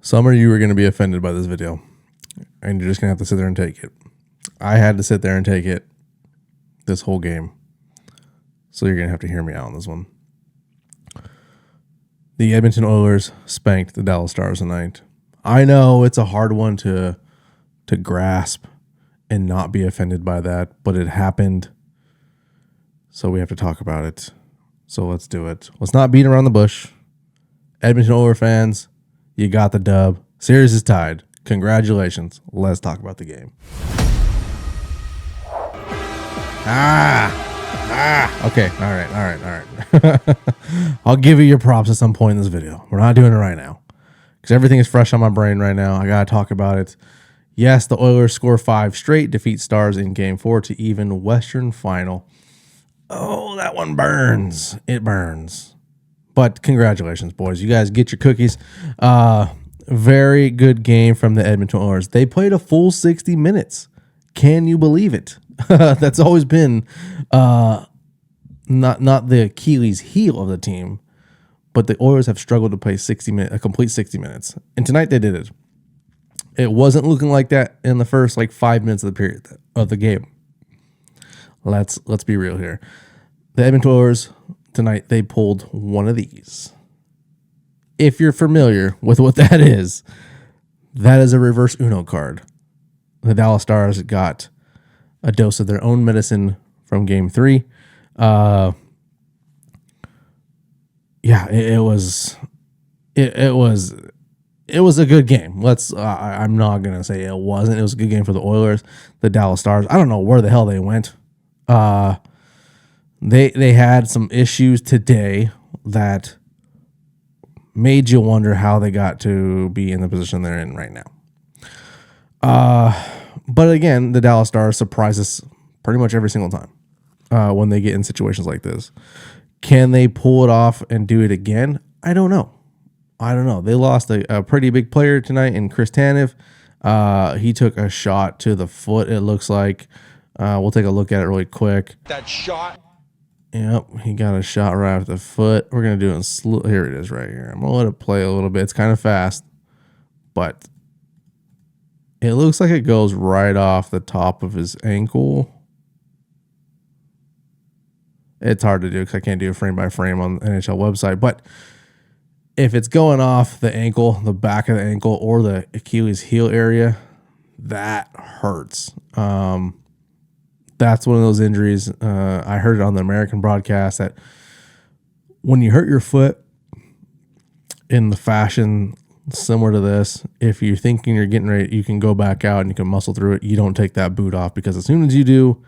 Some of you are going to be offended by this video, and you're just going to have to sit there and take it. I had to sit there and take it this whole game, so you're going to have to hear me out on this one. The Edmonton Oilers spanked the Dallas Stars tonight. I know it's a hard one to grasp and not be offended by that, but it happened, so we have to talk about it. So let's do it. Let's not beat around the bush. Edmonton Oilers fans, you got the dub. Series is tied. Congratulations. Let's talk about the game. Okay. All right. I'll give you your props at some point in this video. We're not doing it right now because everything is fresh on my brain right now. I got to talk about it. Yes, the Oilers score 5 straight, defeat Stars in Game 4 to even Western Final. Oh, that one burns. It burns. But congratulations, boys. You guys get your cookies. Very good game from the Edmonton Oilers. They played a full 60 minutes. Can you believe it? That's always been not the Achilles heel of the team, but the Oilers have struggled to play a complete 60 minutes. And tonight they did it. It wasn't looking like that in the first 5 minutes of the period of the game. Let's be real here. The Edmonton Oilers tonight, they pulled one of these. If you're familiar with what that is a reverse Uno card. The Dallas Stars got a dose of their own medicine from Game 3. It was a good game. I'm not gonna say it wasn't. It was a good game for the Oilers. The Dallas Stars, I don't know where the hell they went. They had some issues today that made you wonder how they got to be in the position they're in right now. But again, the Dallas Stars surprise us pretty much every single time when they get in situations like this. Can they pull it off and do it again? I don't know. They lost a pretty big player tonight in Chris Tanev. He took a shot to the foot, it looks like. We'll take a look at it really quick. That shot. Yep, he got a shot right off the foot. We're going to do it in slow. Here it is right here. I'm going to let it play a little bit. It's kind of fast, but it looks like it goes right off the top of his ankle. It's hard to do because I can't do a frame by frame on the NHL website, but if it's going off the ankle, the back of the ankle, or the Achilles heel area, that hurts. That's one of those injuries. I heard it on the American broadcast that when you hurt your foot in the fashion similar to this, if you're thinking you're getting ready, you can go back out and you can muscle through it. You don't take that boot off because as soon as you do,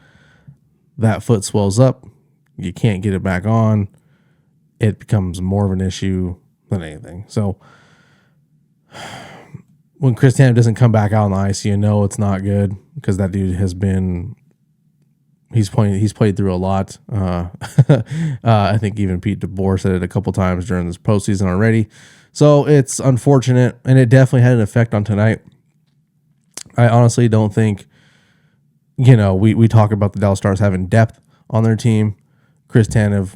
that foot swells up. You can't get it back on. It becomes more of an issue than anything. So when Chris Tanev doesn't come back out on the ice, you know it's not good because that dude has been... He's played through a lot. I think even Pete DeBoer said it a couple times during this postseason already. So it's unfortunate, and it definitely had an effect on tonight. I honestly don't think, we talk about the Dallas Stars having depth on their team. Chris Tanev,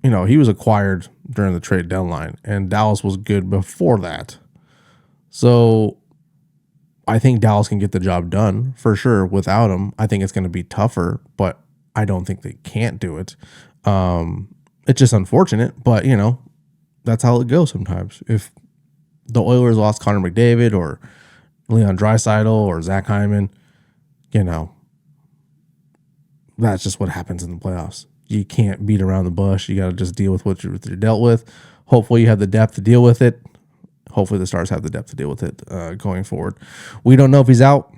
he was acquired during the trade deadline, and Dallas was good before that. So I think Dallas can get the job done for sure without him. I think it's going to be tougher, but I don't think they can't do it. It's just unfortunate, but that's how it goes sometimes. If the Oilers lost Connor McDavid or Leon Draisaitl or Zach Hyman, that's just what happens in the playoffs. You can't beat around the bush. You got to just deal with what you're dealt with. Hopefully you have the depth to deal with it. Hopefully the Stars have the depth to deal with it going forward. We don't know if he's out.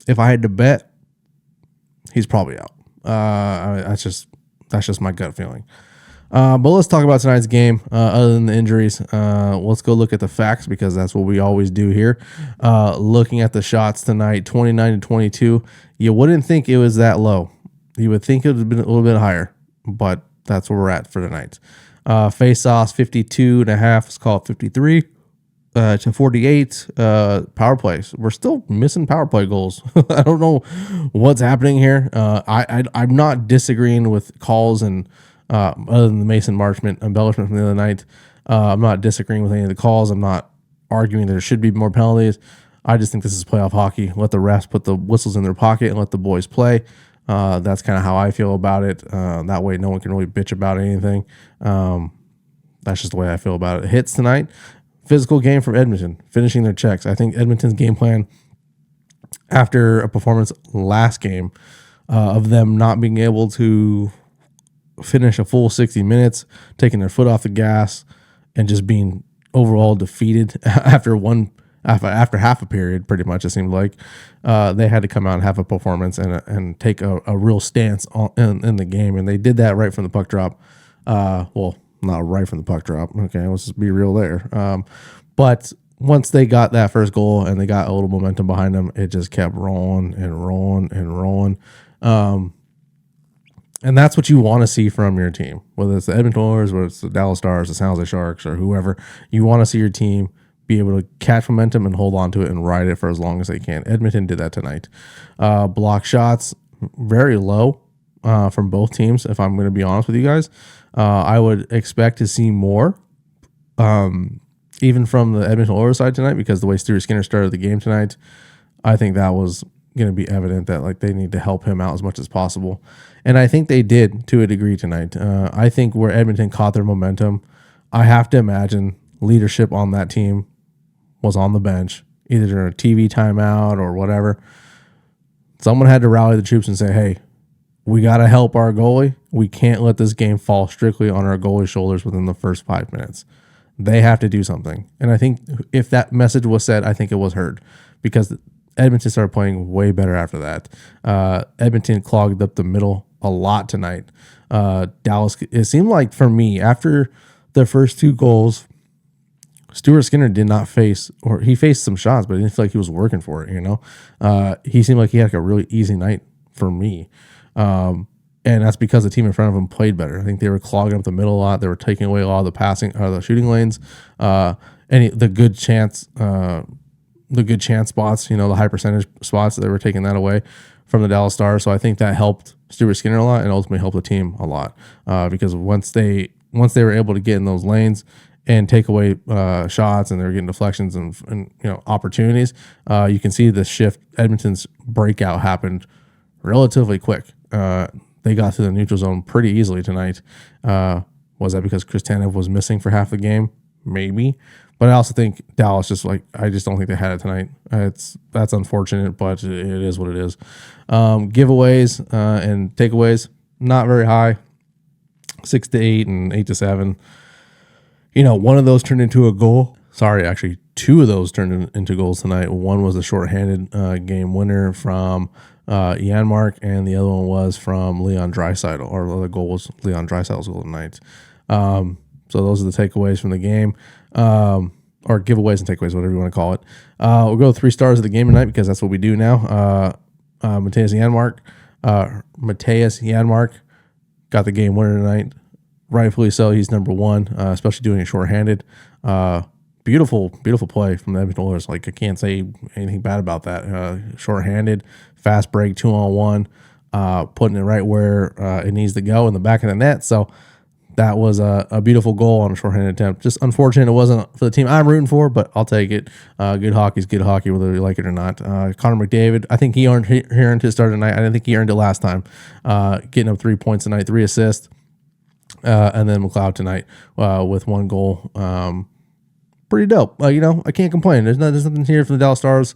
If I had to bet, he's probably out. That's just my gut feeling. But let's talk about tonight's game. Other than the injuries, let's go look at the facts because that's what we always do here. Looking at the shots tonight, 29-22. You wouldn't think it was that low. You would think it would have been a little bit higher, but that's where we're at for tonight. Face-offs, 52.5. Let's call it 53. To 48 power plays. We're still missing power play goals. I don't know what's happening here. I'm not disagreeing with calls and other than the Mason Marchment embellishment from the other night. I'm not disagreeing with any of the calls. I'm not arguing there should be more penalties. I just think this is playoff hockey. Let the refs put the whistles in their pocket and let the boys play. That's kind of how I feel about it. That way no one can really bitch about anything. That's just the way I feel about it. Hits tonight. Physical game from Edmonton, finishing their checks. I think Edmonton's game plan after a performance last game of them not being able to finish a full 60 minutes, taking their foot off the gas, and just being overall defeated after half a period, pretty much it seemed like they had to come out and have a performance and take a real stance in the game, and they did that right from the puck drop. Well, not right from the puck drop. Okay, let's just be real there. But once they got that first goal and they got a little momentum behind them, it just kept rolling and rolling and rolling. And that's what you want to see from your team, whether it's the Edmonton Oilers, whether it's the Dallas Stars, the San Jose Sharks, or whoever. You want to see your team be able to catch momentum and hold on to it and ride it for as long as they can. Edmonton did that tonight. Block shots, very low from both teams, if I'm going to be honest with you guys. I would expect to see more, even from the Edmonton Oilers side tonight, because the way Stuart Skinner started the game tonight, I think that was going to be evident that like they need to help him out as much as possible. And I think they did to a degree tonight. I think where Edmonton caught their momentum, I have to imagine leadership on that team was on the bench, either during a TV timeout or whatever. Someone had to rally the troops and say, hey, we got to help our goalie. We can't let this game fall strictly on our goalie's shoulders within the first 5 minutes. They have to do something. And I think if that message was said, I think it was heard, because Edmonton started playing way better after that. Edmonton clogged up the middle a lot tonight. Dallas, it seemed like for me, after the first two goals, Stuart Skinner did not face, or he faced some shots, but I didn't feel like he was working for it, you know? He seemed like he had like a really easy night for me. And that's because the team in front of him played better. I think they were clogging up the middle a lot. They were taking away a lot of the passing, or the shooting lanes, the good chance spots, you know, the high percentage spots, they were taking that away from the Dallas Stars. So I think that helped Stuart Skinner a lot and ultimately helped the team a lot, because once they were able to get in those lanes and take away shots, and they were getting deflections and you know, opportunities, you can see the shift. Edmonton's breakout happened relatively quick. They got to the neutral zone pretty easily tonight. Was that because Chris Tanev was missing for half the game? Maybe. But I also think Dallas I just don't think they had it tonight. That's unfortunate, but it is what it is. Giveaways and takeaways, not very high. 6 to 8 and 8 to 7. You know, one of those turned into a goal. Sorry, actually, two of those turned into goals tonight. One was a shorthanded game winner from Janmark, and the other one was from Leon Draisaitl, or the other goal was Leon Draisaitl's goal tonight. So those are the takeaways from the game, or giveaways and takeaways, whatever you want to call it. We'll go 3 stars of the game tonight, because that's what we do now. Mattias Janmark got the game winner tonight. Rightfully so. He's number one, especially doing it shorthanded. Beautiful play from the Edmonton Oilers. Like, I can't say anything bad about that. Shorthanded, fast break, 2-on-1, putting it right where it needs to go in the back of the net. So that was a beautiful goal on a shorthanded attempt. Just unfortunate it wasn't for the team I'm rooting for, but I'll take it. Good hockey's good hockey, whether you like it or not. Connor McDavid, I think he earned his start tonight. I didn't think he earned it last time. Getting up 3 points tonight, 3 assists. And then McLeod tonight with 1 goal. Pretty dope. You know, I can't complain. There's nothing here from the Dallas Stars.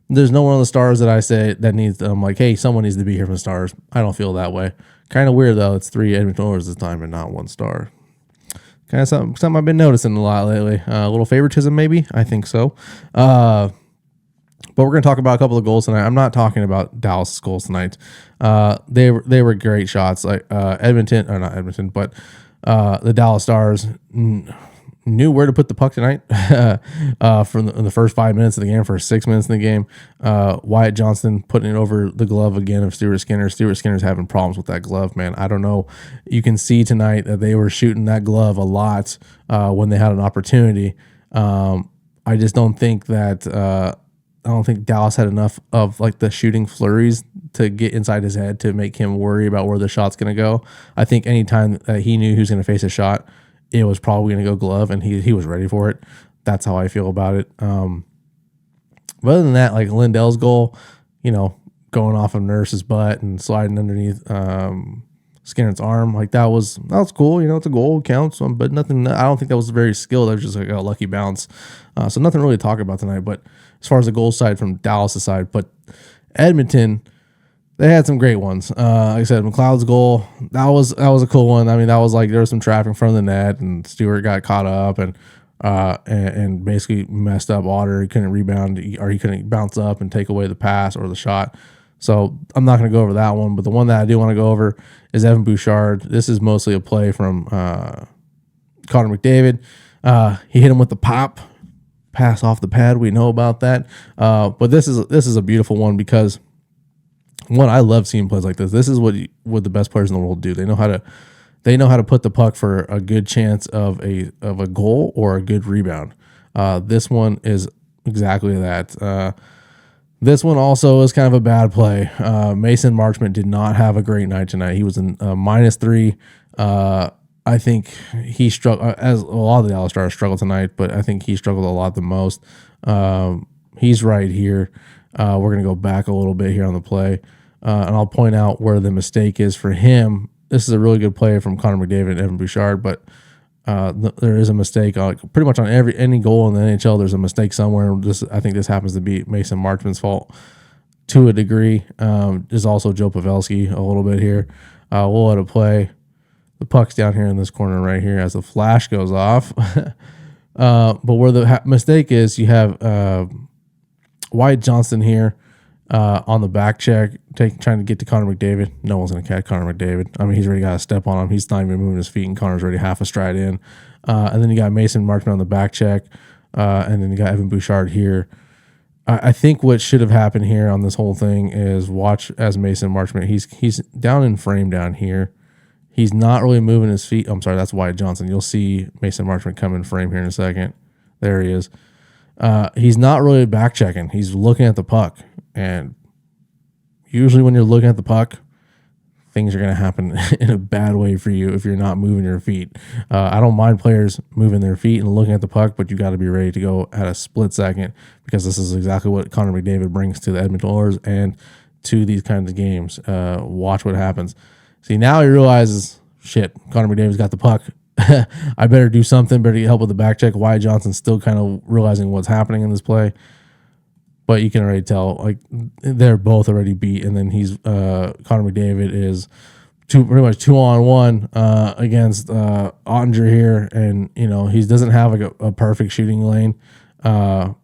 There's no one on the Stars that I say that needs. I'm like, hey, someone needs to be here from the Stars. I don't feel that way. Kind of weird though. It's 3 Edmonton Oilers this time and not 1 star. Kind of something I've been noticing a lot lately. A little favoritism, maybe. I think so. But we're going to talk about a couple of goals tonight. I'm not talking about Dallas' goals tonight. They were great shots. Like not Edmonton, but the Dallas Stars knew where to put the puck tonight. In the first 5 minutes of the game, first 6 minutes in the game, Wyatt Johnston putting it over the glove again of Stuart Skinner. Stuart Skinner's having problems with that glove, man. I don't know. You can see tonight that they were shooting that glove a lot when they had an opportunity. I just don't think that. I don't think Dallas had enough of like the shooting flurries to get inside his head to make him worry about where the shot's going to go. I think anytime he knew he was going to face a shot, it was probably going to go glove, and he was ready for it. That's how I feel about it. But other than that, like Lindell's goal, going off of Nurse's butt and sliding underneath Skinner's arm, like that was cool. It's a goal, it counts, but nothing. I don't think that was very skilled. That was just like a lucky bounce. So nothing really to talk about tonight. But as far as the goal side from Dallas' side, but Edmonton, they had some great ones. Like I said, McLeod's goal, that was a cool one. I mean, that was like there was some traffic in front of the net, and Stewart got caught up and basically messed up Otter. He couldn't rebound, or he couldn't bounce up and take away the pass or the shot. So I'm not going to go over that one, but the one that I do want to go over is Evan Bouchard. This is mostly a play from Connor McDavid. He hit him with the pop pass off the pad. We know about that, but this is a beautiful one because one, I love seeing plays like this. This is what the best players in the world do. They know how to put the puck for a good chance of a goal or a good rebound. This one is exactly that. This one also is kind of a bad play. Mason Marchment did not have a great night tonight. He was in -3. I think he struggled, as a lot of the Dallas Stars struggled tonight, but I think he struggled a lot the most. He's right here. We're going to go back a little bit here on the play, and I'll point out where the mistake is for him. This is a really good play from Connor McDavid and Evan Bouchard, but there is a mistake pretty much on any goal in the NHL. There's a mistake somewhere. I think this happens to be Mason Marchment's fault to a degree. There's also Joe Pavelski a little bit here. We'll let it play. The puck's down here in this corner right here as the flash goes off. But where the mistake is, you have Wyatt Johnston here on the back check, trying to get to Connor McDavid. No one's going to catch Connor McDavid. I mean, he's already got a step on him. He's not even moving his feet, and Connor's already half a stride in. And then you got Mason Marchment on the back check, and then you got Evan Bouchard here. I think what should have happened here on this whole thing is watch as Mason Marchment. He's down in frame down here. He's not really moving his feet. I'm sorry, that's Wyatt Johnson. You'll see Mason Marchment come in frame here in a second. There he is. He's not really back checking. He's looking at the puck. And usually when you're looking at the puck, things are going to happen in a bad way for you if you're not moving your feet. I don't mind players moving their feet and looking at the puck, but you got to be ready to go at a split second, because this is exactly what Connor McDavid brings to the Edmonton Oilers and to these kinds of games. Watch what happens. See, now he realizes, shit, Connor McDavid's got the puck. I better do something, better get help with the back check. Wyatt Johnson's still kind of realizing what's happening in this play. But you can already tell, like, they're both already beat. And then Connor McDavid is pretty much 2-on-1 against Ottinger here. And, he doesn't have like a perfect shooting lane. So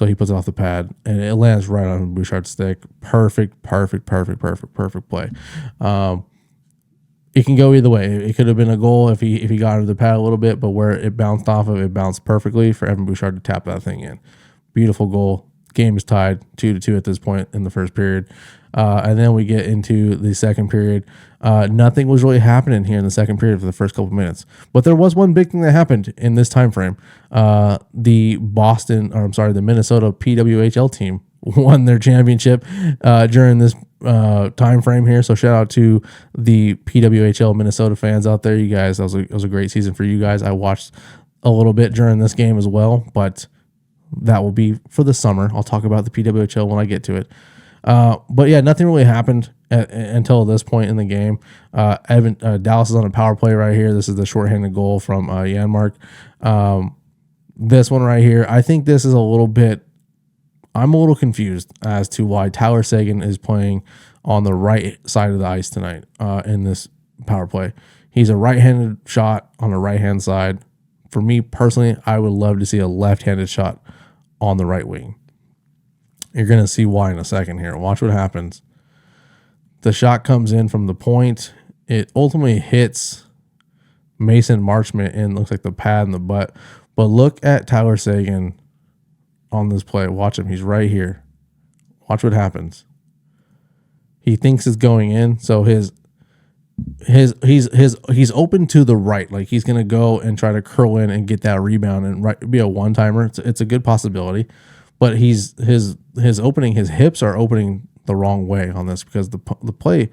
he puts it off the pad, and it lands right on Bouchard's stick. Perfect play. It can go either way. It could have been a goal if he got under the pad a little bit, but where it bounced off of, it bounced perfectly for Evan Bouchard to tap that thing in. Beautiful goal. Game is tied 2-2 at this point in the first period. And then we get into the second period. Nothing was really happening here in the second period for the first couple minutes. But there was one big thing that happened in this time frame. The Minnesota PWHL team won their championship during this time frame here. So shout out to the PWHL Minnesota fans out there. You guys, it was a great season for you guys. I watched a little bit during this game as well, but that will be for the summer. I'll talk about the PWHL when I get to it. But yeah, nothing really happened until this point in the game. Dallas is on a power play right here. This is the shorthanded goal from Janmark. This one right here, I think this is I'm a little confused as to why Tyler Seguin is playing on the right side of the ice tonight in this power play. He's a right-handed shot on the right-hand side. For me personally, I would love to see a left-handed shot on the right wing. You're going to see why in a second here. Watch what happens. The shot comes in from the point. It ultimately hits Mason Marchment in, looks like the pad and the butt. But look at Tyler Seguin on this play. Watch him. He's right here. Watch what happens. He thinks it's going in, so he's open to the right. Like he's gonna go and try to curl in and get that rebound and be a one-timer. It's a good possibility, but his hips are opening the wrong way on this because the play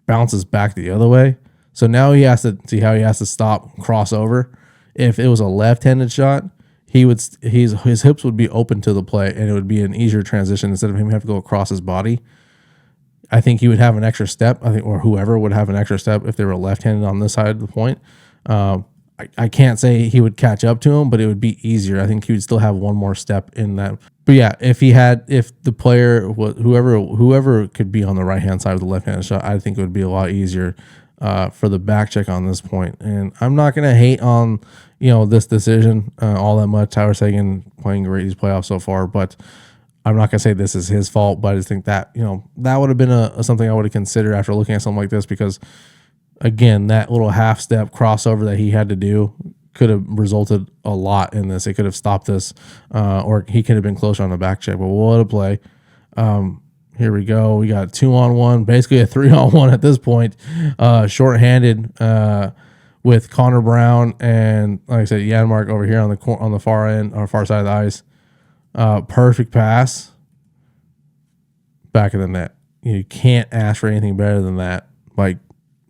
bounces back the other way. So now he has to see how he has to stop, cross over. If it was a left-handed shot, his hips would be open to the play, and it would be an easier transition instead of him having to go across his body. I think he would have an extra step. I think, or whoever would have an extra step if they were left-handed on this side of the point. I can't say he would catch up to him, but it would be easier. I think he would still have one more step in that. But yeah, if the player was whoever could be on the right-hand side of the left-handed shot, I think it would be a lot easier for the back check on this point. And I'm not going to hate on this decision all that much. Tyler Seguin playing great these playoffs so far, but I'm not going to say this is his fault. But I just think that that would have been something I would have considered after looking at something like this, because again, that little half step crossover that he had to do could have resulted a lot in this. It could have stopped this, or he could have been closer on the back check. But what a play! Here we go. We got 2-on-1, basically a 3-on-1 at this point. Shorthanded with Connor Brown and, like I said, Janmark over here on the far end, or far side of the ice. Perfect pass, back of the net. You can't ask for anything better than that. Like,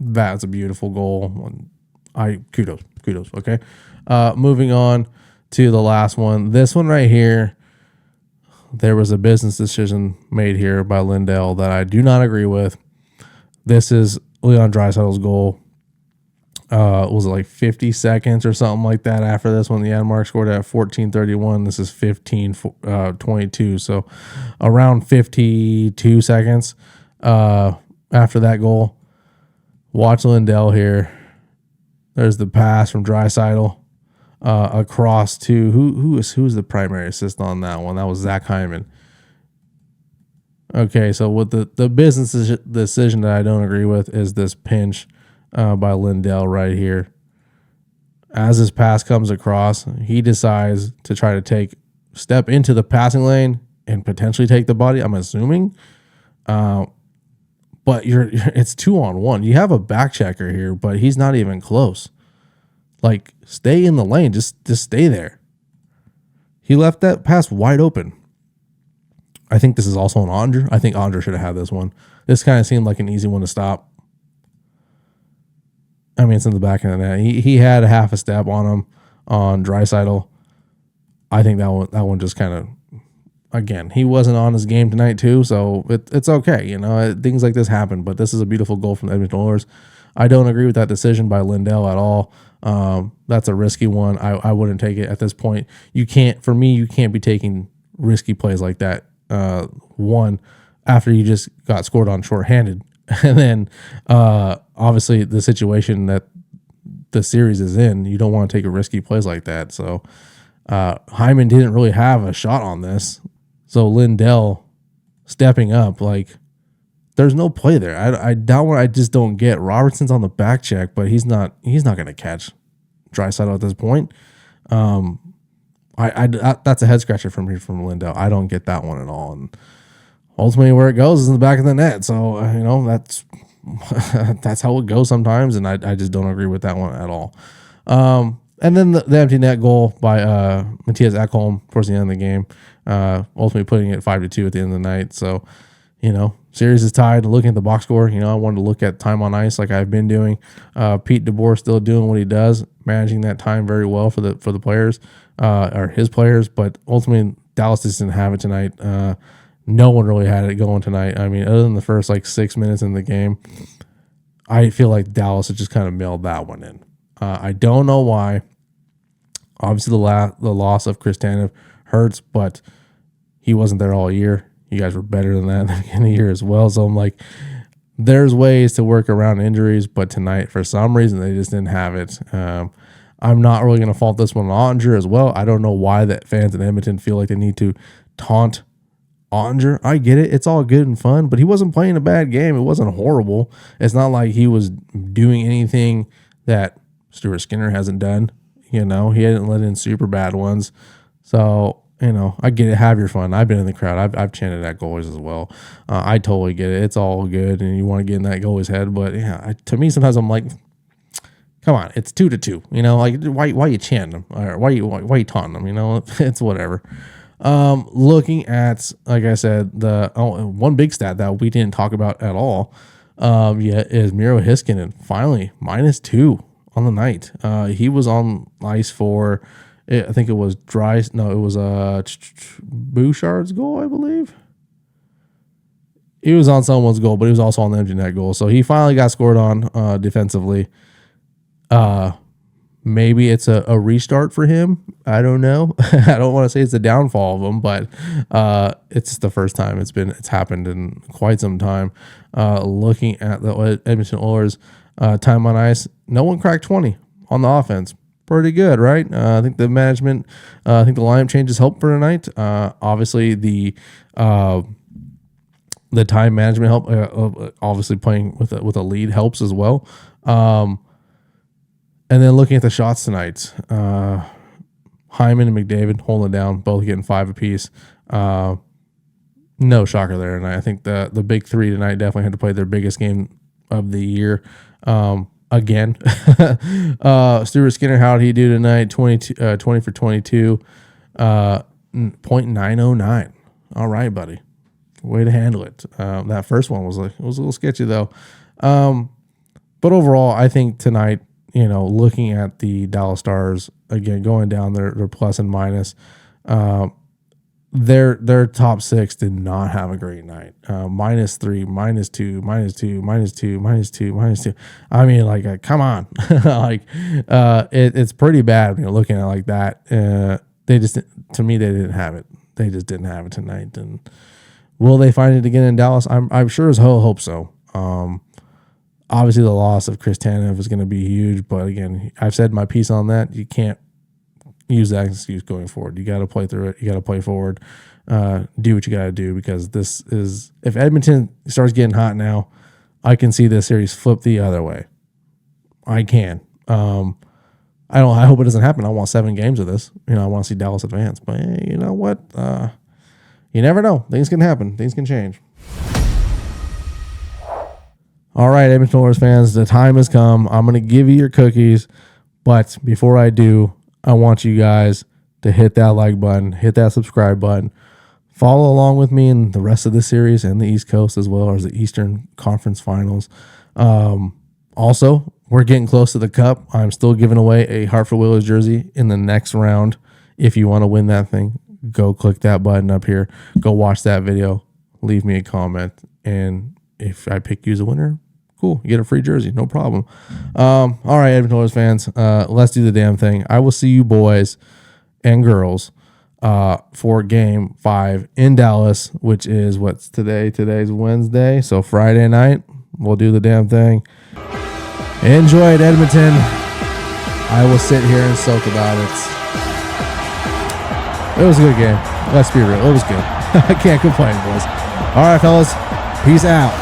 that's a beautiful goal. Kudos. Okay. Moving on to the last one. This one right here, there was a business decision made here by Lindell that I do not agree with. This is Leon Draisaitl's goal. Was it like 50 seconds or something like that after this one? The Janmark scored at 14:31. This is 15:22. So around 52 seconds after that goal. Watch Lindell here. There's the pass from Draisaitl across to who's the primary assist on that one? That was Zach Hyman. Okay, so with the business decision that I don't agree with is this pinch by Lindell right here. As this pass comes across, he decides to try to step into the passing lane and potentially take the body, I'm assuming. But it's 2-on-1. You have a back checker here, but he's not even close. Like, stay in the lane. Just stay there. He left that pass wide open. I think this is also an Andre. I think Andre should have had this one. This kind of seemed like an easy one to stop. I mean, it's in the back of the net. He had a half a step on him on Draisaitl. I think that one just kind of, again, he wasn't on his game tonight too, so it's okay. Things like this happen, but this is a beautiful goal from the Edmonton Oilers. I don't agree with that decision by Lindell at all. That's a risky one. I wouldn't take it at this point. You can't be taking risky plays like that. One, after you just got scored on shorthanded, and then obviously the situation that the series is in, you don't want to take a risky plays like that. So Hyman didn't really have a shot on this. So Lindell stepping up, like, there's no play there. I just don't get. Robertson's on the back check, but he's not going to catch Draisaitl at this point. That's a head scratcher from Lindell. I don't get that one at all. And ultimately, where it goes is in the back of the net. So that's how it goes sometimes, and I just don't agree with that one at all. And then the empty net goal by Mattias Ekholm towards the end of the game, ultimately putting it 5-2 at the end of the night. So, series is tied. Looking at the box score, I wanted to look at time on ice like I've been doing. Pete DeBoer still doing what he does, managing that time very well for the players, or his players. But ultimately, Dallas just didn't have it tonight. No one really had it going tonight. I mean, other than the first 6 minutes in the game, I feel like Dallas had just kind of mailed that one in. I don't know why. Obviously, the loss of Chris Tanev hurts, but he wasn't there all year. You guys were better than that at the beginning of the year as well. So I'm like, there's ways to work around injuries, but tonight, for some reason, they just didn't have it. I'm not really going to fault this one on Onger as well. I don't know why that fans in Edmonton feel like they need to taunt Onger. I get it. It's all good and fun, but he wasn't playing a bad game. It wasn't horrible. It's not like he was doing anything that Stuart Skinner hasn't done. He hadn't let in super bad ones. So, I get it. Have your fun. I've been in the crowd. I've chanted at goalies as well. I totally get it. It's all good, and you want to get in that goalie's head. But yeah, to me, sometimes I'm like, come on, it's 2-2. Why you chanting them? Or why you taunting them? It's whatever. Looking at, like I said, one big stat that we didn't talk about at all, is Miro Heiskanen finally -2 on the night. He was on ice for I think it was it was Bouchard's goal, I believe. He was on someone's goal, but he was also on the empty net goal. So he finally got scored on defensively. Maybe it's a restart for him. I don't know. I don't want to say it's a downfall of him, but it's the first time it's happened in quite some time. Looking at the Edmonton Oilers time on ice, no one cracked 20 on the offense. Pretty good, right? I think the management, I think the lineup changes helped for tonight. Obviously the time management help. Obviously playing with a lead helps as well. And then looking at the shots tonight, Hyman and McDavid holding it down, both getting 5 apiece. No shocker there. And I think the big three tonight definitely had to play their biggest game of the year. Again, Stuart Skinner, how did he do tonight? 20 for 22, .909. All right, buddy. Way to handle it. That first one was a little sketchy though. But overall, I think tonight, looking at the Dallas Stars again, going down their plus and minus, their top 6 did not have a great night. -3, -2, -2, -2, -2. I mean, like, come on, it's pretty bad when you're looking at it like that. To me, they didn't have it. They just didn't have it tonight. And will they find it again in Dallas? I'm sure as hell hope so. Obviously, the loss of Chris Tanev is going to be huge, but again, I've said my piece on that. You can't use that excuse going forward. You got to play through it. You got to play forward. Do what you got to do, because this is, if Edmonton starts getting hot now, I can see this series flip the other way. I can. I hope it doesn't happen. I want 7 games of this. I want to see Dallas advance. But hey, you know what? You never know. Things can happen. Things can change. All right, Edmonton Oilers fans, the time has come. I'm going to give you your cookies, but before I do, I want you guys to hit that like button, hit that subscribe button, follow along with me in the rest of the series and the East Coast as well as the Eastern Conference Finals. Also, we're getting close to the Cup. I'm still giving away a Hartford Whalers jersey in the next round. If you want to win that thing, go click that button up here. Go watch that video. Leave me a comment, and if I pick you as a winner, cool. You get a free jersey. No problem. All right, Edmonton Oilers fans, let's do the damn thing. I will see you boys and girls for Game 5 in Dallas, which is what's today? Today's Wednesday, so Friday night. We'll do the damn thing. Enjoy it, Edmonton. I will sit here and soak about it. It was a good game. Let's be real. It was good. I can't complain, boys. All right, fellas. Peace out.